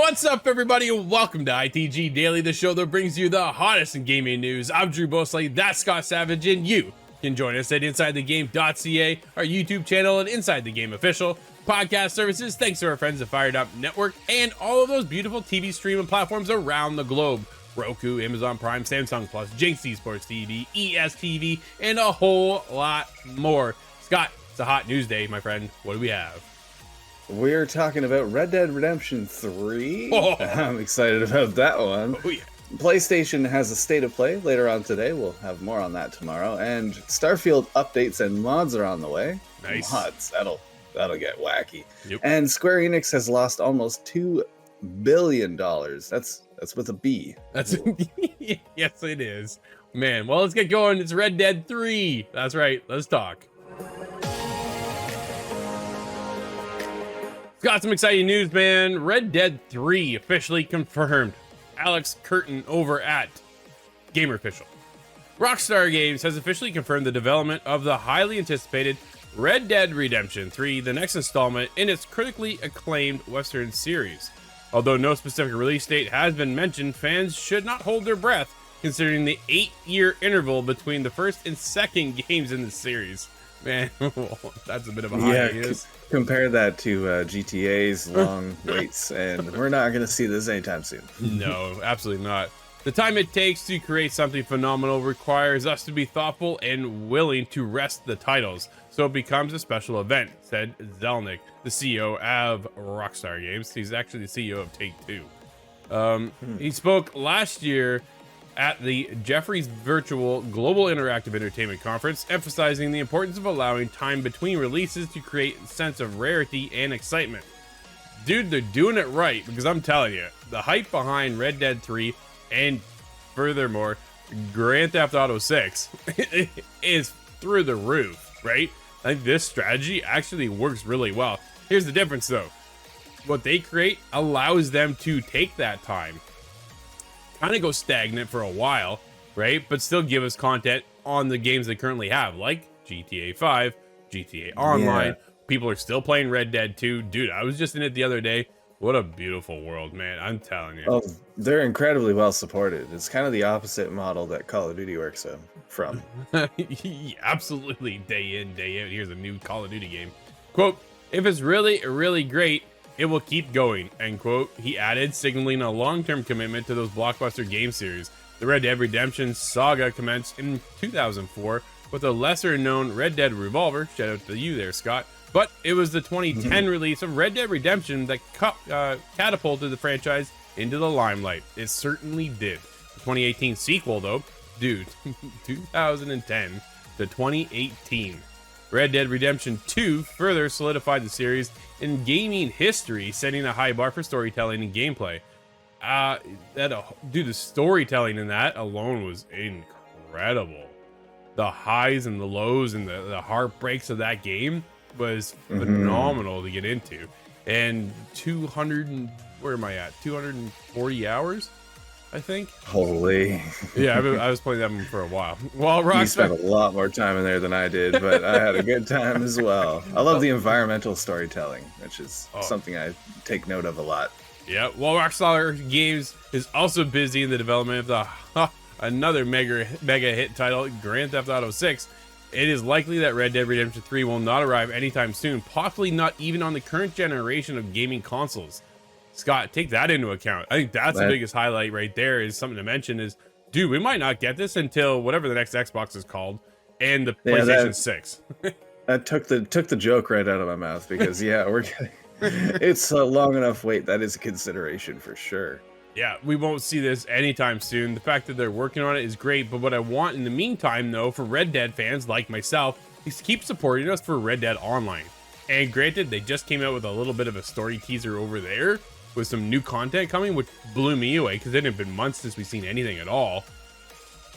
What's up, everybody, and welcome to ITG Daily, the show that brings you the hottest in gaming news. I'm Drew Bosley, that's Scott Savage, and you can join us at InsideTheGame.ca, our YouTube channel, and Inside the Game official podcast services, thanks to our friends at Fired Up Network, and all of those beautiful TV streaming platforms around the globe. Roku, Amazon Prime, Samsung Plus, Jinx Esports TV, ESTV, and a whole lot more. Scott, it's a hot news day, my friend. What do we have? We're talking about Red Dead Redemption 3. Oh. I'm excited about that one. Oh, yeah. PlayStation has a state of play later on today. We'll have more on that tomorrow. And Starfield updates and mods are on the way. Nice. Mods, that'll get wacky. Yep. And Square Enix has lost almost $2 billion. That's with a B. That's yes, it is. Man, well, let's get going. It's Red Dead 3. That's right. Let's talk. Got some exciting news, man. Red Dead 3 officially confirmed. Alex Curtin over at Gamer Official. Rockstar Games has officially confirmed the development of the highly anticipated Red Dead Redemption 3, the next installment in its critically acclaimed Western series. Although no specific release date has been mentioned, fans should not hold their breath considering the 8-year interval between the first and second games in the series. Man, that's a bit of a hiatus. Compare that to GTA's long waits, and we're not going to see this anytime soon. No, absolutely not. The time it takes to create something phenomenal requires us to be thoughtful and willing to rest the titles, so it becomes a special event, said Zelnick, the CEO of Rockstar Games. He's actually the CEO of Take-Two. He spoke last year at the Jefferies Virtual Global Interactive Entertainment Conference, emphasizing the importance of allowing time between releases to create a sense of rarity and excitement. Dude, they're doing it right, because I'm telling you, the hype behind Red Dead 3 and furthermore, Grand Theft Auto 6 is through the roof, right? I think this strategy actually works really well. Here's the difference though. What they create allows them to take that time, kind of go stagnant for a while, right? But still give us content on the games they currently have, like GTA 5, GTA Online. Yeah. People are still playing Red Dead 2. Dude, I was just in it the other day. What a beautiful world, man. I'm telling you. Oh, they're incredibly well supported. It's kind of the opposite model that Call of Duty works from. Yeah, absolutely. Day in, day out. Here's a new Call of Duty game. Quote, if it's really, really great, it will keep going, end quote. He added, signaling a long-term commitment to those blockbuster game series. The Red Dead Redemption saga commenced in 2004 with a lesser-known Red Dead Revolver. Shout out to you there, Scott. But it was the 2010 release of Red Dead Redemption that catapulted the franchise into the limelight. It certainly did. The 2018 sequel, though, dude, 2010 to 2018. Red Dead Redemption 2 further solidified the series in gaming history, setting a high bar for storytelling and gameplay. Dude, the storytelling in that alone was incredible. The highs and the lows and the heartbreaks of that game was phenomenal to get into. And 240 hours, I think. Holy. Yeah, I was playing that one for a while. Well, You spent a lot more time in there than I did, but I had a good time as well. I love the environmental storytelling, which is something I take note of a lot. Yeah, well, Rockstar Games is also busy in the development of another mega hit title, Grand Theft Auto 6. It is likely that Red Dead Redemption 3 will not arrive anytime soon, possibly not even on the current generation of gaming consoles. Scott, take that into account. I think that's the biggest highlight right there, is something to mention is, dude, we might not get this until whatever the next Xbox is called and the PlayStation 6. That took the joke right out of my mouth, because we're getting it's a long enough wait. That is a consideration for sure. Yeah, we won't see this anytime soon. The fact that they're working on it is great, but what I want in the meantime, though, for Red Dead fans like myself, is to keep supporting us for Red Dead Online. And granted, they just came out with a little bit of a story teaser over there with some new content coming, which blew me away because it had been months since we've seen anything at all.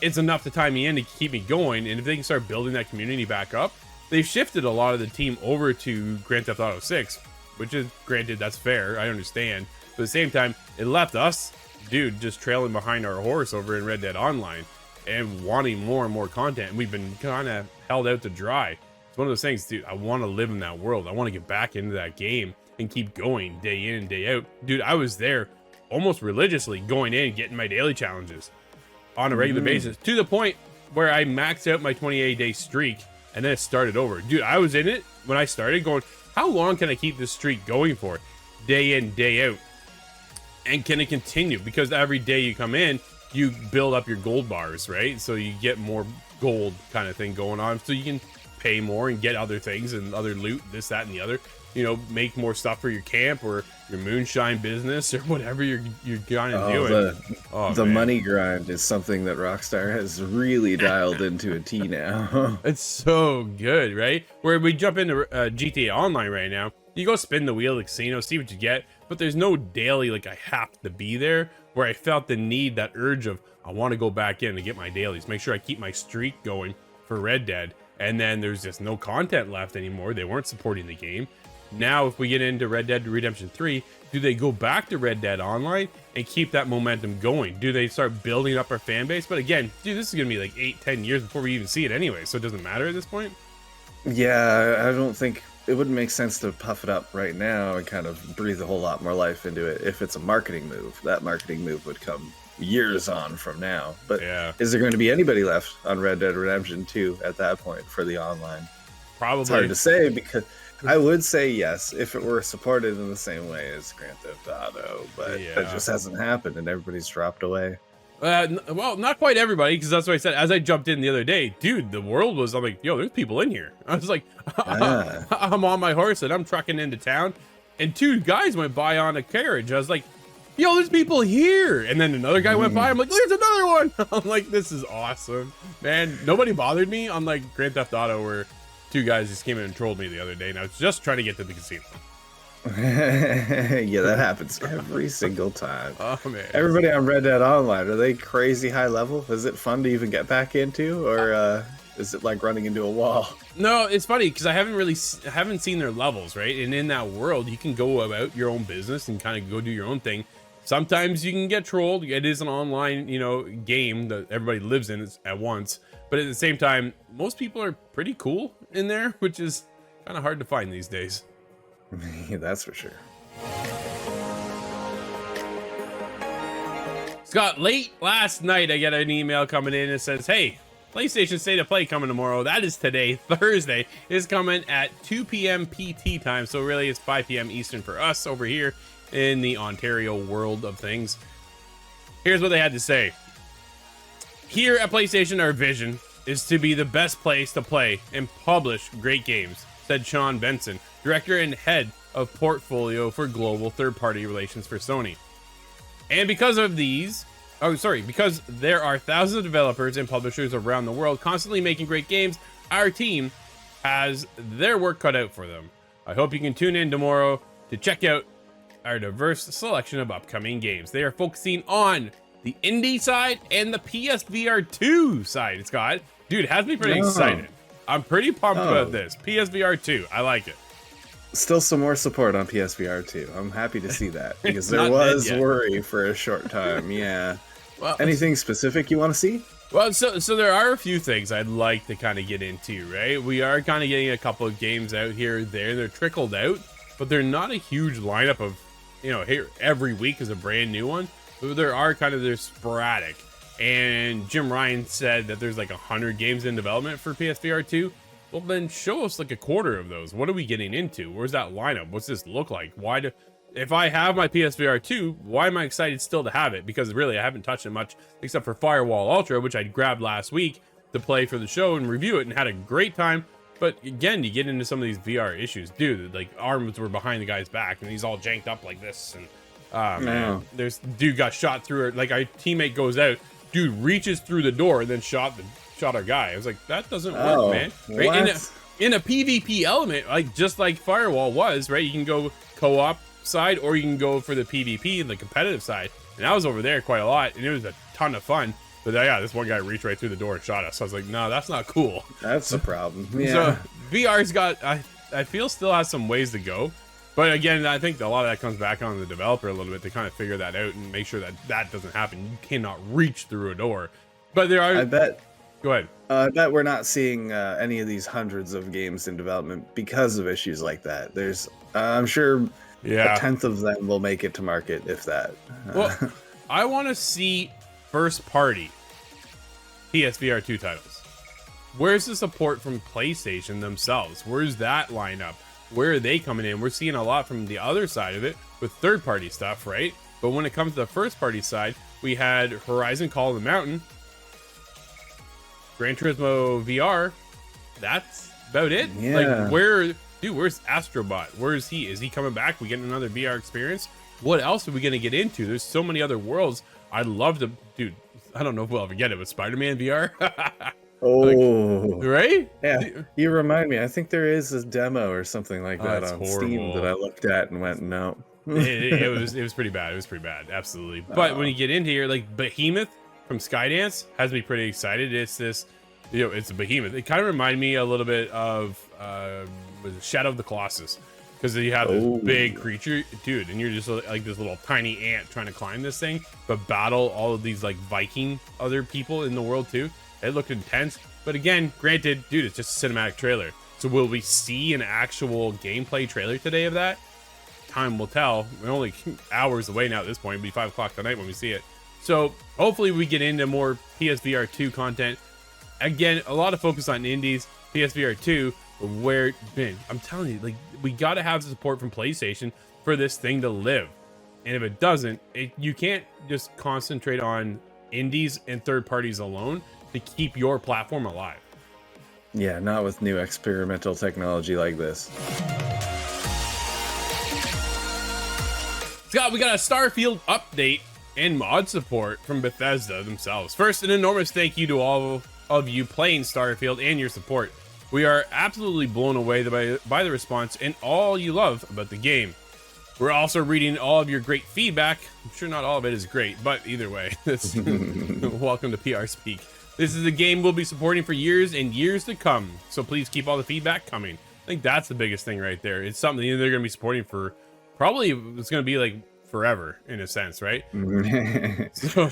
It's enough to tie me in to keep me going, and if they can start building that community back up, they've shifted a lot of the team over to Grand Theft Auto 6, which is, granted, that's fair, I understand. But at the same time, it left us, dude, just trailing behind our horse over in Red Dead Online and wanting more and more content. And we've been kind of held out to dry. It's one of those things, dude, I want to live in that world. I want to get back into that game and keep going day in and day out. Dude, I was there almost religiously going in and getting my daily challenges on a regular basis, to the point where I maxed out my 28-day streak and then it started over. Dude, I was in it when I started going, how long can I keep this streak going for? Day in, day out. And can it continue? Because every day you come in, you build up your gold bars, right? So you get more gold kind of thing going on. So you can pay more and get other things and other loot, this, that, and the other. You know, make more stuff for your camp or your moonshine business or whatever you're kind of doing. The money grind is something that Rockstar has really dialed into a T now. It's so good, right? Where we jump into GTA Online right now, you go spin the wheel at the casino, see what you get, but there's no daily, like I have to be there, where I felt the need, that urge of, I want to go back in and get my dailies, make sure I keep my streak going for Red Dead. And then there's just no content left anymore. They weren't supporting the game. Now, if we get into Red Dead Redemption 3, do they go back to Red Dead Online and keep that momentum going? Do they start building up our fan base? But again, dude, this is going to be like 8-10 years before we even see it anyway, so it doesn't matter at this point. Yeah, I don't think it wouldn't make sense to puff it up right now and kind of breathe a whole lot more life into it. If it's a marketing move, that marketing move would come years on from now. But yeah, is there going to be anybody left on Red Dead Redemption 2 at that point for the online? Probably. It's hard to say, because I would say yes if it were supported in the same way as Grand Theft Auto, but that just hasn't happened and everybody's dropped away. Well, not quite everybody, because that's what I said. As I jumped in the other day, dude, the world was, I'm like, yo, there's people in here. I was like, I'm on my horse and I'm trucking into town, and two guys went by on a carriage. I was like, yo, there's people here. And then another guy went by. I'm like, there's another one. I'm like, this is awesome, man. Nobody bothered me, unlike Grand Theft Auto, where two guys just came in and trolled me the other day, and I was just trying to get to the casino. Yeah, that happens every single time. Oh man, everybody on Red Dead Online, are they crazy high level? Is it fun to even get back into, or is it like running into a wall? No, it's funny because I haven't seen their levels, right? And in that world, you can go about your own business and kind of go do your own thing. Sometimes you can get trolled. It is an online, game that everybody lives in at once. But at the same time, most people are pretty cool in there, which is kind of hard to find these days. Yeah, that's for sure. Scott, late last night, I get an email coming in and says, hey, PlayStation State of Play coming tomorrow. That is today, Thursday. Is coming at 2 p.m. PT time. So really, it's 5 p.m. Eastern for us over here in the Ontario world of things. Here's what they had to say. Here at PlayStation, our vision is to be the best place to play and publish great games, said Sean Benson, director and head of portfolio for global third-party relations for Sony. And because there are thousands of developers and publishers around the world constantly making great games, our team has their work cut out for them. I hope you can tune in tomorrow to check out our diverse selection of upcoming games. They are focusing on the indie side and the PSVR 2 side, Scott. Dude, it has me pretty excited. I'm pretty pumped about this. PSVR 2, I like it. Still some more support on PSVR 2. I'm happy to see that, because there was worry for a short time. Yeah. Well, anything specific you want to see? Well, so there are a few things I'd like to kind of get into, right? We are kind of getting a couple of games out here and there. They're trickled out, but they're not a huge lineup of, here every week is a brand new one. There are they're sporadic. And Jim Ryan said that there's like 100 games in development for PSVR 2. Well, then show us like a quarter of those. What are we getting into? Where's that lineup? What's this look like? If I have my PSVR 2, why am I excited still to have it? Because really, I haven't touched it much except for Firewall Ultra, which I grabbed last week to play for the show and review it and had a great time. But again, you get into some of these VR issues. Dude, like arms were behind the guy's back and he's all janked up like this. And man, there's dude got shot through it. Like our teammate goes out, dude reaches through the door and then shot our guy. I was like, that doesn't work, man. Right? In a PvP element, like just like Firewall was, right? You can go co-op side or you can go for the PvP, the competitive side. And I was over there quite a lot and it was a ton of fun. But yeah, this one guy reached right through the door and shot us. So I was like, no, that's not cool. That's the problem. Yeah. So VR's got, I feel still has some ways to go. But again, I think a lot of that comes back on the developer a little bit to kind of figure that out and make sure that that doesn't happen. You cannot reach through a door. But there are... I bet... Go ahead. I bet we're not seeing any of these hundreds of games in development because of issues like that. I'm sure a Yeah. tenth of them will make it to market, if that. Well, I want to see first party PSVR 2 titles. Where's the support from PlayStation themselves? Where's that line up? Where are they coming in? We're seeing a lot from the other side of it with third party stuff, right? But when it comes to the first party side, we had Horizon Call of the Mountain, Gran Turismo VR. That's about it. Yeah. Like, where's Astrobot? Where is he? Is he coming back? We getting another VR experience? What else are we going to get into? There's so many other worlds. I'd love to, dude. I don't know if we'll ever get it with Spider-Man VR. Oh, Right? yeah. You remind me. I think there is a demo or something like that it's on horrible. Steam that I looked at and went, no. it was pretty bad. It was pretty bad, absolutely. But when you get into here, like Behemoth from Skydance has me pretty excited. It's this, it's a behemoth. It kind of reminded me a little bit of was it Shadow of the Colossus, because you have this big creature, dude, and you're just like this little tiny ant trying to climb this thing, but battle all of these like Viking other people in the world too. It looked intense, but again, granted, dude, it's just a cinematic trailer. So will we see an actual gameplay trailer today of that? Time will tell. We're only hours away now at this point. It'll be 5 o'clock tonight when we see it. So hopefully we get into more PSVR 2 content. Again, a lot of focus on indies, PSVR 2, where, man, I'm telling you, like, we got to have the support from PlayStation for this thing to live. And if it doesn't, you can't just concentrate on indies and third parties alone to keep your platform alive. Yeah, not with new experimental technology like this. Scott, we got a Starfield update and mod support from Bethesda themselves. First, an enormous thank you to all of you playing Starfield and your support. We are absolutely blown away by the response and all you love about the game. We're also reading all of your great feedback. I'm sure not all of it is great, but either way, welcome to PR Speak. This is a game we'll be supporting for years and years to come, so please keep all the feedback coming. I think that's the biggest thing right there. It's something they're going to be supporting for probably, it's going to be like forever in a sense, right? So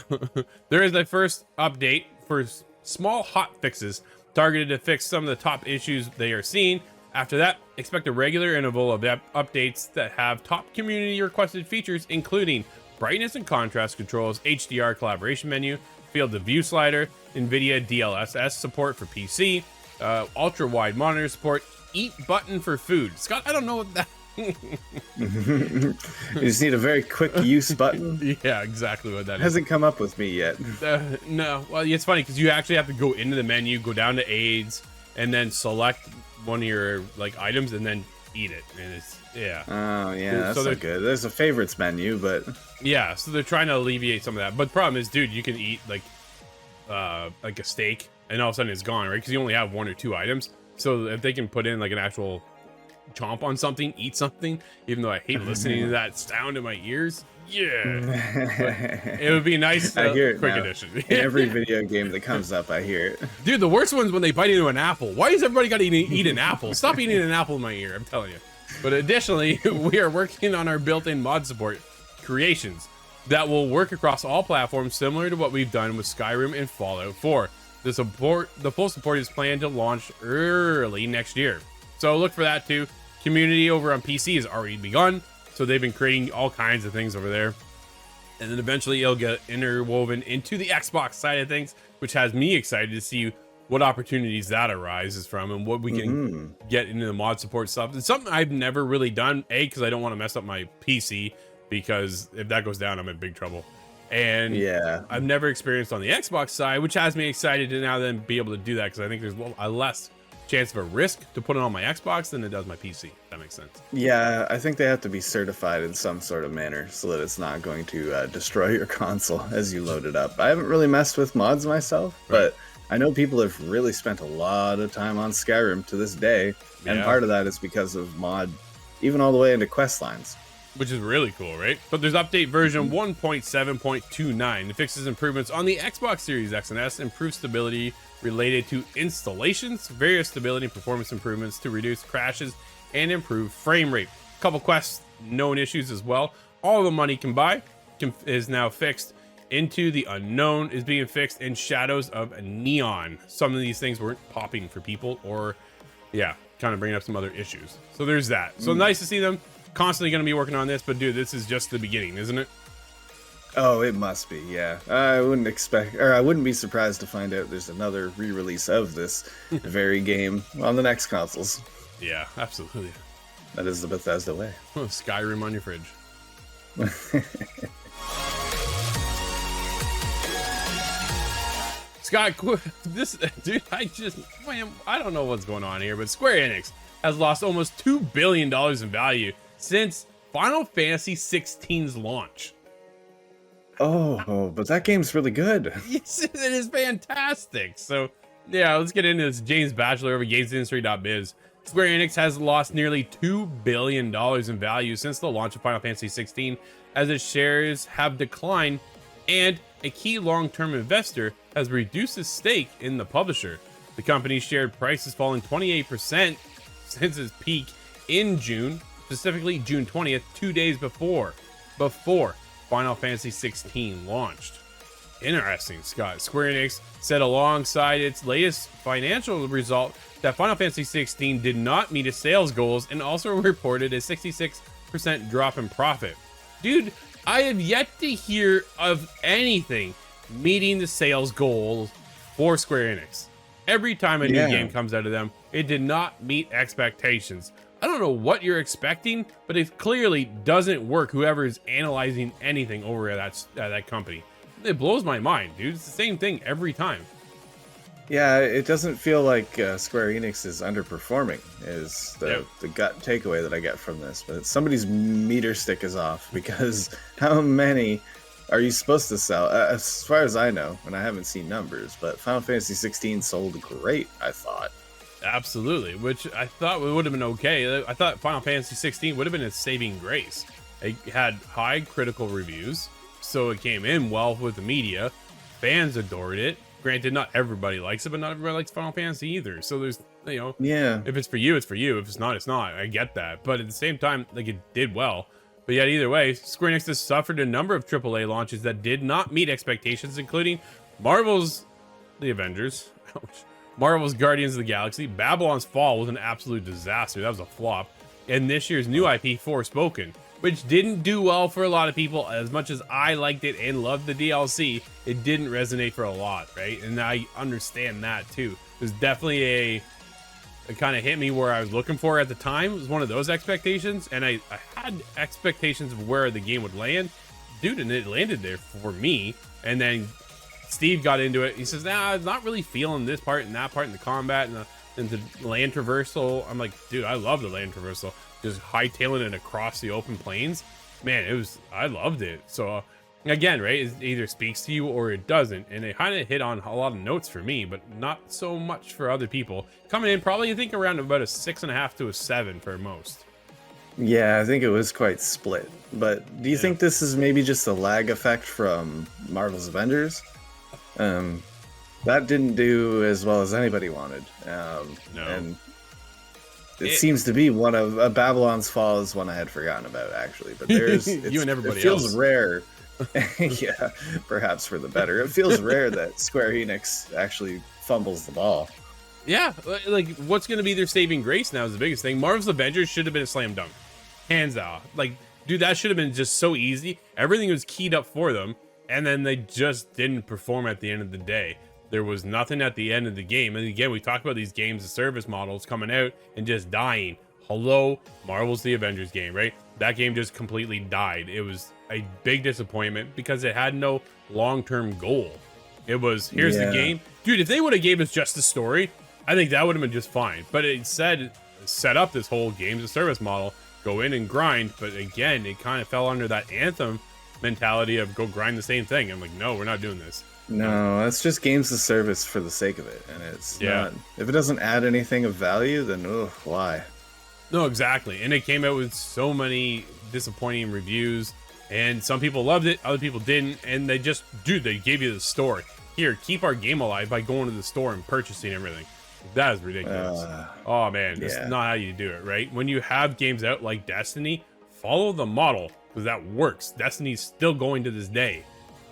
there is a first update for small hot fixes targeted to fix some of the top issues they are seeing. After that, expect a regular interval of updates that have top community requested features, including brightness and contrast controls, HDR collaboration menu, field of view slider, NVIDIA DLSS support for PC, ultra wide monitor support, eat button for food. Scott, I don't know what that. You just need a very quick use button. Yeah, exactly what that is. Hasn't come up with me yet. No, well, it's funny because you actually have to go into the menu, go down to aids, and then select one of your like items, and then eat it. And it's Oh yeah, that's so not good. There's a favorites menu, but yeah, so they're trying to alleviate some of that. But the problem is, dude, you can eat like a steak, and all of a sudden it's gone, right? Because you only have 1 or 2 items. So if they can put in like an actual chomp on something, eat something, even though I hate listening to that sound in my ears. Yeah, but it would be nice. I hear it quick now. edition. In every video game that comes up, I hear it. Dude, the worst one's when they bite into an apple. Why does everybody got to eat an apple? Stop eating an apple in my ear, I'm telling you. But additionally, we are working on our built-in mod support creations that will work across all platforms, similar to what we've done with Skyrim and Fallout 4. The full support is planned to launch early next year. So look for that too. Community over on PC has already begun, so they've been creating all kinds of things over there. And then eventually it'll get interwoven into the Xbox side of things, which has me excited to see what opportunities that arises from and what we can get into the mod support stuff. It's something I've never really done, because I don't want to mess up my PC, because if that goes down, I'm in big trouble. And yeah, I've never experienced on the Xbox side, which has me excited to now then be able to do that, because I think there's a less chance of a risk to put it on my Xbox than it does my PC. If that makes sense. Yeah, I think they have to be certified in some sort of manner so that it's not going to destroy your console as you load it up. I haven't really messed with mods myself, but I know people have really spent a lot of time on Skyrim to this day, and part of that is because of mod, even all the way into quest lines. Which is really cool, right? But there's update version 1.7.29. It fixes improvements on the Xbox Series X and S, improves stability related to installations, various stability and performance improvements to reduce crashes and improve frame rate. A couple quests, known issues as well. All the money can buy is now fixed. Into the Unknown is being fixed, and Shadows of Neon. Some of these things weren't popping for people, or kind of bringing up some other issues. So there's that. So nice to see them constantly going to be working on this, but dude, this is just the beginning, isn't it? Oh, it must be, yeah. I wouldn't be surprised to find out there's another re-release of this very game on the next consoles. Yeah, absolutely. That is the Bethesda way. Skyrim on your fridge. Scott, this dude, I don't know what's going on here, but Square Enix has lost almost $2 billion in value since Final Fantasy 16's launch. Oh, but that game's really good. Yes, it is fantastic. So, yeah, let's get into this. James Batchelor over GamesIndustry.biz. Square Enix has lost nearly $2 billion in value since the launch of Final Fantasy 16, as its shares have declined, and a key long-term investor has reduced his stake in the publisher. The company's shared price has fallen 28% since its peak in June, specifically June 20th, 2 days before Final Fantasy 16 launched. Interesting, Scott. Square Enix said alongside its latest financial result that Final Fantasy 16 did not meet its sales goals, and also reported a 66% drop in profit. Dude, I have yet to hear of anything meeting the sales goals for Square Enix. Every time a new game comes out of them, it did not meet expectations. I don't know what you're expecting, but it clearly doesn't work. Whoever is analyzing anything over at that company, it blows my mind, dude. It's the same thing every time. Yeah, it doesn't feel like Square Enix is underperforming, is the gut takeaway that I get from this. But somebody's meter stick is off, because how many are you supposed to sell? As far as I know, and I haven't seen numbers, but Final Fantasy 16 sold great, I thought. Absolutely, which I thought would have been okay. I thought Final Fantasy 16 would have been a saving grace. It had high critical reviews, so it came in well with the media. Fans adored it. Granted, not everybody likes it, but not everybody likes Final Fantasy either. So there's, if it's for you, it's for you. If it's not, it's not. I get that. But at the same time, like, it did well. But yet, either way, Square Enix has suffered a number of AAA launches that did not meet expectations, including Marvel's The Avengers, Marvel's Guardians of the Galaxy. Babylon's Fall was an absolute disaster. That was a flop. And this year's new IP, Forspoken, which didn't do well for a lot of people. As much as I liked it and loved the DLC, it didn't resonate for a lot, right? And I understand that too. There's definitely it kind of hit me where I was looking for at the time. It was one of those expectations, and I had expectations of where the game would land, dude, and it landed there for me. And then Steve got into it. He says, nah, I'm not really feeling this part and that part in the combat and the land traversal. I'm like, dude, I love the land traversal. Just hightailing it across the open plains. Man, I loved it. So again, right, it either speaks to you or it doesn't. And it kind of hit on a lot of notes for me, but not so much for other people. Coming in probably, I think, around about a 6.5 to a 7 for most. Yeah, I think it was quite split. But do you think this is maybe just a lag effect from Marvel's Avengers? That didn't do as well as anybody wanted. No. And it seems to be one of Babylon's Fall is one I had forgotten about, actually. But you and everybody it feels else. Rare. Yeah, perhaps for the better. It feels rare that Square Enix actually fumbles the ball. Yeah, like, what's going to be their saving grace now is the biggest thing. Marvel's Avengers should have been a slam dunk. Hands out. Like, dude, that should have been just so easy. Everything was keyed up for them, and then they just didn't perform at the end of the day. There was nothing at the end of the game. And again, we talk about these games as service models coming out and just dying. Hello, Marvel's The Avengers game, right? That game just completely died. It was a big disappointment because it had no long-term goal. It was, here's the game. Dude, if they would have gave us just the story, I think that would have been just fine. But it set up this whole games as service model, go in and grind. But again, it kind of fell under that Anthem mentality of go grind the same thing. I'm like, no, we're not doing this. No, it's just games as service for the sake of it. And it's not, if it doesn't add anything of value, then why? No, exactly. And it came out with so many disappointing reviews, and some people loved it, other people didn't. And they just, dude, they gave you the story. Here, keep our game alive by going to the store and purchasing everything. That is ridiculous. Oh man, that's not how you do it, right? When you have games out like Destiny, follow the model, because that works. Destiny's still going to this day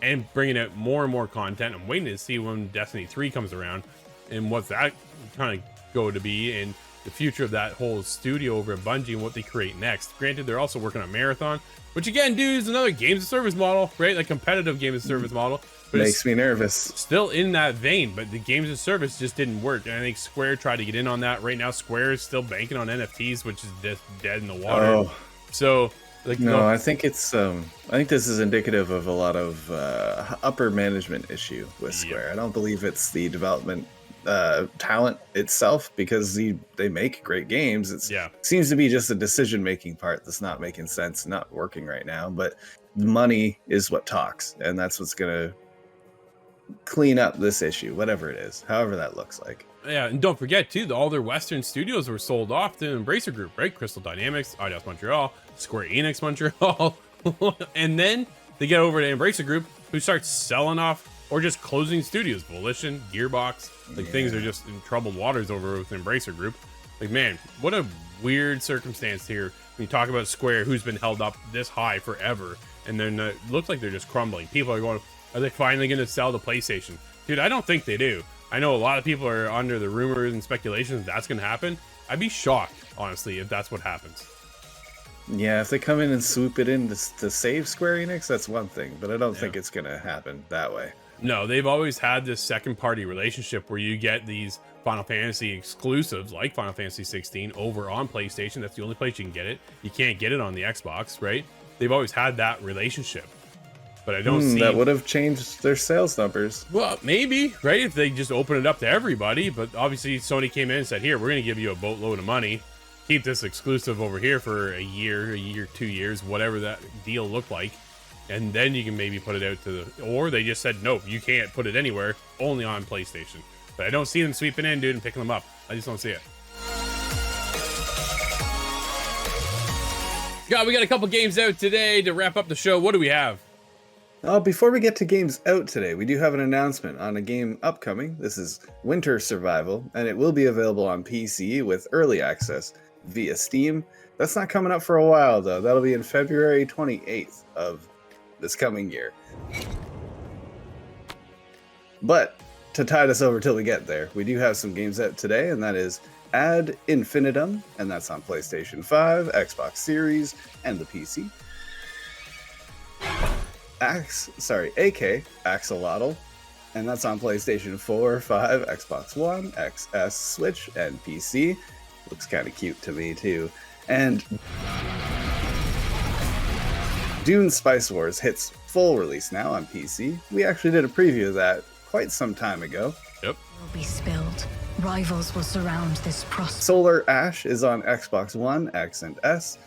and bringing out more and more content. I'm waiting to see when Destiny 3 comes around and what's that kind of go to be. And the future of that whole studio over at Bungie and what they create next. Granted, they're also working on Marathon, which again, dude, is another games of service model, right? Like competitive games of service model. But Makes me nervous. Still in that vein, but the games of service just didn't work. And I think Square tried to get in on that. Right now, Square is still banking on NFTs, which is just dead in the water. Oh. So, like, no, I think it's I think this is indicative of a lot of upper management issue with Square. Yep. I don't believe it's the development talent itself, because they make great games. It seems to be just the decision making part that's not making sense, not working right now. But money is what talks, and that's what's gonna clean up this issue, whatever it is, however that looks like. Yeah, and don't forget too, all their Western studios were sold off to Embracer Group, right? Crystal Dynamics, Eidos Montreal, Square Enix Montreal, and then they get over to Embracer Group, who starts selling off or just closing studios. Volition, Gearbox, like things are just in troubled waters over with Embracer Group. Like, man, what a weird circumstance here when you talk about Square, who's been held up this high forever, and then it looks like they're just crumbling. People are going, are they finally going to sell the PlayStation? Dude, I don't think they do. I know a lot of people are under the rumors and speculations that's going to happen. I'd be shocked, honestly, if that's what happens. Yeah, if they come in and swoop it in to save Square Enix, that's one thing, but I don't think it's going to happen that way. No, they've always had this second party relationship where you get these Final Fantasy exclusives like Final Fantasy 16 over on PlayStation. That's the only place you can get it. You can't get it on the Xbox, right? They've always had that relationship. But I don't see... That would have changed their sales numbers. Well, maybe, right? If they just open it up to everybody. But obviously Sony came in and said, here, we're going to give you a boatload of money. Keep this exclusive over here for a year, 2 years, whatever that deal looked like. And then you can maybe put it out to the... Or they just said, nope, you can't put it anywhere, only on PlayStation. But I don't see them sweeping in, dude, and picking them up. I just don't see it. God, we got a couple games out today to wrap up the show. What do we have? Before we get to games out today, we do have an announcement on a game upcoming. This is Winter Survival, and it will be available on PC with early access via Steam. That's not coming up for a while, though. That'll be in February 28th of this coming year. But to tide us over till we get there, we do have some games out today, and that is Ad Infinitum, and that's on PlayStation 5, Xbox Series, and the PC. AK Axolotl, and that's on PlayStation 4, 5, Xbox One, XS, Switch, and PC. Looks kind of cute to me too. And Dune Spice Wars hits full release now on PC. We actually did a preview of that quite some time ago. Yep. Will be spilled. Rivals will surround this prosperous. Solar Ash is on Xbox One, X, and S.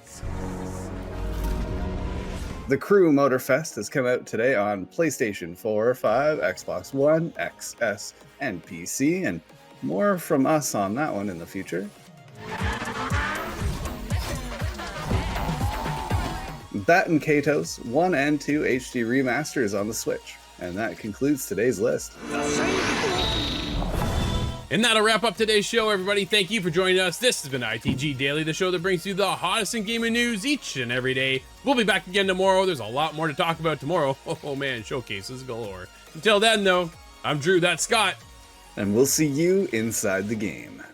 The Crew Motorfest has come out today on PlayStation 4, 5, Xbox One, XS, and PC, and more from us on that one in the future. Batten Kaitos 1 and 2 HD remasters on the Switch. And that concludes today's list. And that'll wrap up today's show, everybody. Thank you for joining us. This has been ITG Daily, the show that brings you the hottest in gaming news each and every day. We'll be back again tomorrow. There's a lot more to talk about tomorrow. Oh man, showcases galore. Until then, though, I'm Drew, that's Scott. And we'll see you inside the game.